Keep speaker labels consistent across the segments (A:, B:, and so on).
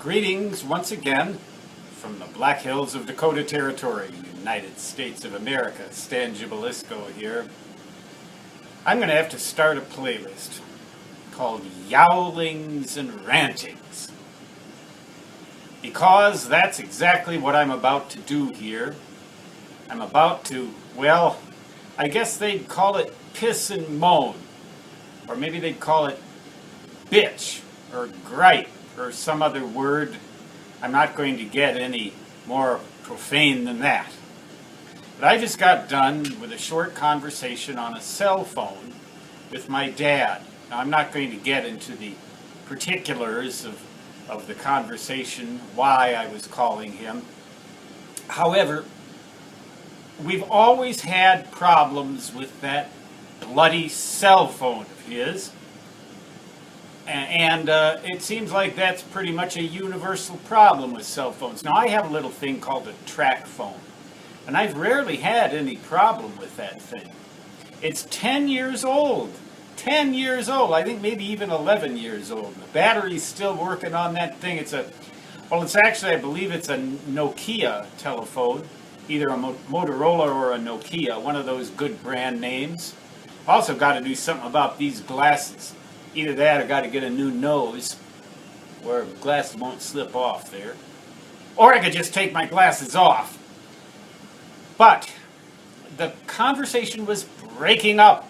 A: Greetings once again from the Black Hills of Dakota Territory, United States of America. Stan Gibilisco here. I'm going to have to start a playlist called Yowlings and Rantings, because that's exactly what I'm about to do here. I'm about to, well, I guess they'd call it piss and moan, or maybe they'd call it bitch or gripe or some other word. I'm not going to get any more profane than that. But I just got done with a short conversation on a cell phone with my dad. Now, I'm not going to get into the particulars of the conversation, why I was calling him. However, we've always had problems with that bloody cell phone of his. And it seems like that's pretty much a universal problem with cell phones. Now, I have a little thing called a track phone, and I've rarely had any problem with that thing. It's 10 years old. 10 years old. I think maybe even 11 years old. The battery's still working on that thing. It's actually, I believe it's a Nokia telephone, either a Motorola or a Nokia, one of those good brand names. Also got to do something about these glasses. Either that or got to get a new nose where glasses won't slip off there. Or I could just take my glasses off. But the conversation was breaking up.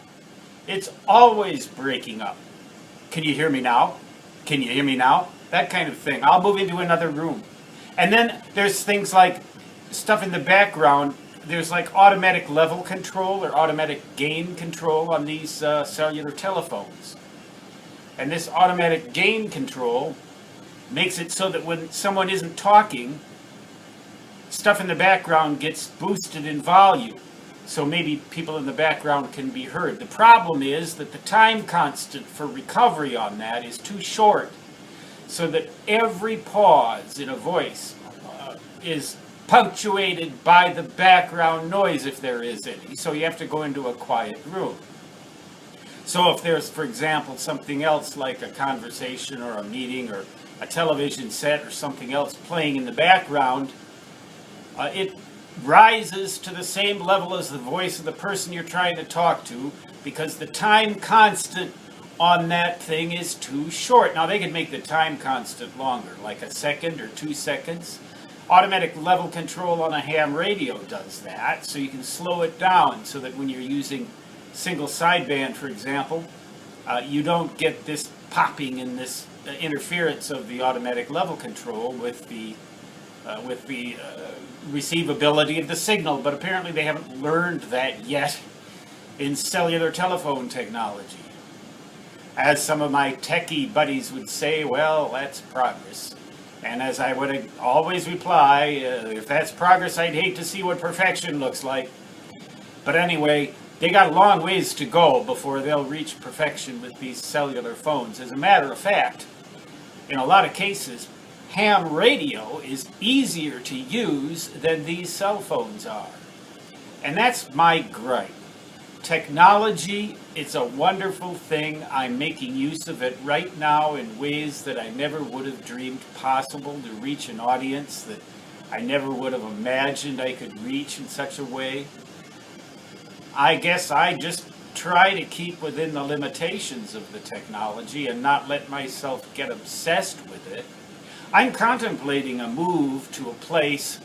A: It's always breaking up. Can you hear me now? Can you hear me now? That kind of thing. I'll move into another room. And then there's things like stuff in the background. There's like automatic level control or automatic gain control on these cellular telephones. And this automatic gain control makes it so that when someone isn't talking, stuff in the background gets boosted in volume. So maybe people in the background can be heard. The problem is that the time constant for recovery on that is too short, so that every pause in a voice is punctuated by the background noise, if there is any. So you have to go into a quiet room. So if there's, for example, something else like a conversation or a meeting or a television set or something else playing in the background, it rises to the same level as the voice of the person you're trying to talk to, because the time constant on that thing is too short. Now, they could make the time constant longer, like a second or 2 seconds. Automatic level control on a ham radio does that, so you can slow it down so that when you're using single sideband, for example, you don't get this popping and this interference of the automatic level control with the receivability of the signal. But apparently they haven't learned that yet in cellular telephone technology. As some of my techie buddies would say, well, that's progress. And as I would always reply, if that's progress, I'd hate to see what perfection looks like. But anyway, they got a long ways to go before they'll reach perfection with these cellular phones. As a matter of fact, in a lot of cases, ham radio is easier to use than these cell phones are. And that's my gripe. Technology, it's a wonderful thing. I'm making use of it right now in ways that I never would have dreamed possible, to reach an audience that I never would have imagined I could reach in such a way. I guess I just try to keep within the limitations of the technology and not let myself get obsessed with it. I'm contemplating a move to a place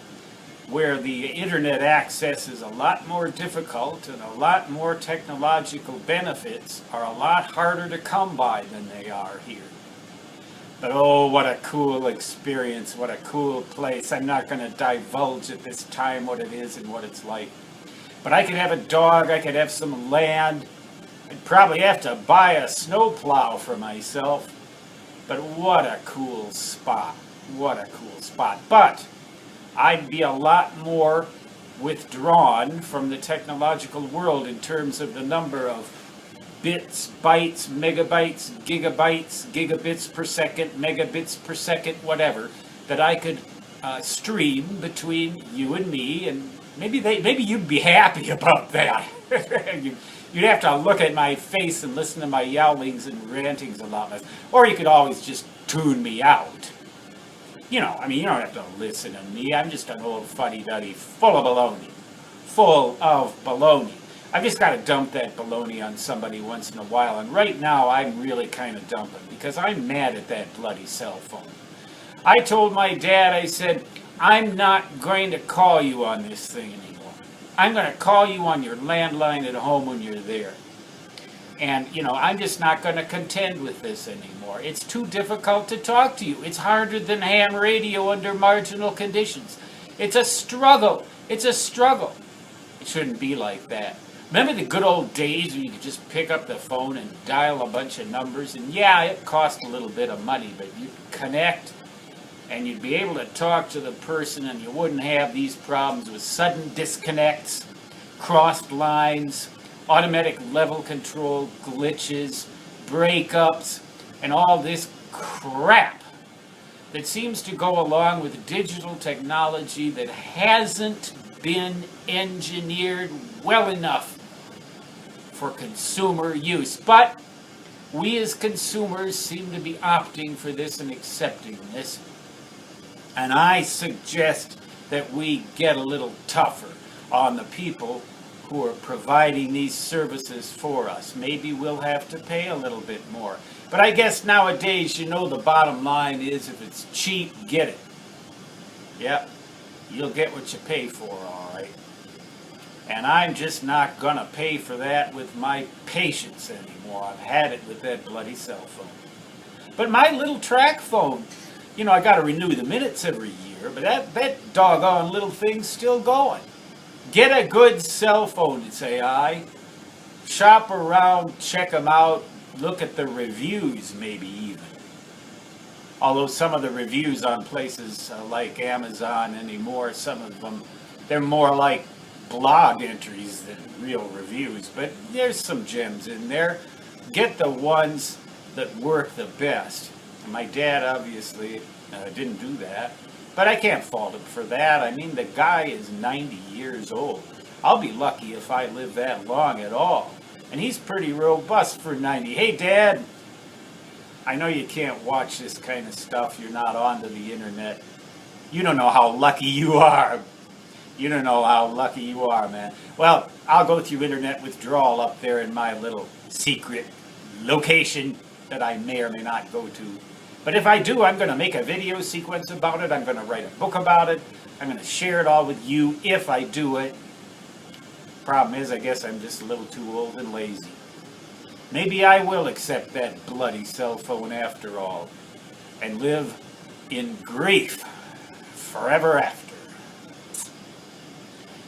A: where the internet access is a lot more difficult and a lot more technological benefits are a lot harder to come by than they are here. But oh, what a cool experience, what a cool place. I'm not going to divulge at this time what it is and what it's like. But I could have a dog, I could have some land. I'd probably have to buy a snowplow for myself. But what a cool spot. What a cool spot. But I'd be a lot more withdrawn from the technological world in terms of the number of bits, bytes, megabytes, gigabytes, gigabits per second, megabits per second, whatever, that I could stream between you and me, and maybe you'd be happy about that. You'd have to look at my face and listen to my yowlings and rantings a lot less. Or you could always just tune me out. You know, I mean, you don't have to listen to me. I'm just an old fuddy-duddy full of baloney. Full of baloney. I've just got to dump that baloney on somebody once in a while. And right now, I'm really kind of dumping because I'm mad at that bloody cell phone. I told my dad, I said, I'm not going to call you on this thing anymore. I'm going to call you on your landline at home when you're there. And, you know, I'm just not going to contend with this anymore. It's too difficult to talk to you. It's harder than ham radio under marginal conditions. It's a struggle. It's a struggle. It shouldn't be like that. Remember the good old days when you could just pick up the phone and dial a bunch of numbers? And yeah, it cost a little bit of money, but you'd connect and you'd be able to talk to the person and you wouldn't have these problems with sudden disconnects, crossed lines, automatic level control glitches, breakups, and all this crap that seems to go along with digital technology that hasn't been engineered well enough for consumer use. But we as consumers seem to be opting for this and accepting this. And I suggest that we get a little tougher on the people who are providing these services for us. Maybe we'll have to pay a little bit more. But I guess nowadays, you know, the bottom line is if it's cheap, get it. Yep, you'll get what you pay for, all right. And I'm just not going to pay for that with my patience anymore. I've had it with that bloody cell phone. But my little track phone, you know, I got to renew the minutes every year, but that doggone little thing's still going. Get a good cell phone, say I. Shop around, check them out, look at the reviews maybe even. Although some of the reviews on places like Amazon anymore, some of them, they're more like blog entries than real reviews. But there's some gems in there. Get the ones that work the best. And my dad obviously didn't do that. But I can't fault him for that. I mean, the guy is 90 years old. I'll be lucky if I live that long at all. And he's pretty robust for 90. Hey, Dad, I know you can't watch this kind of stuff. You're not onto the internet. You don't know how lucky you are. You don't know how lucky you are, man. Well, I'll go through internet withdrawal up there in my little secret location that I may or may not go to. But if I do, I'm going to make a video sequence about it. I'm going to write a book about it. I'm going to share it all with you if I do it. Problem is, I guess I'm just a little too old and lazy. Maybe I will accept that bloody cell phone after all and live in grief forever after.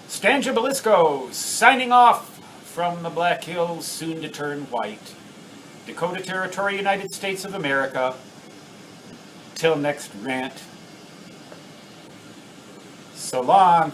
A: Stan Gibilisco signing off from the Black Hills, soon to turn white. Dakota Territory, United States of America. Till next rant. So long.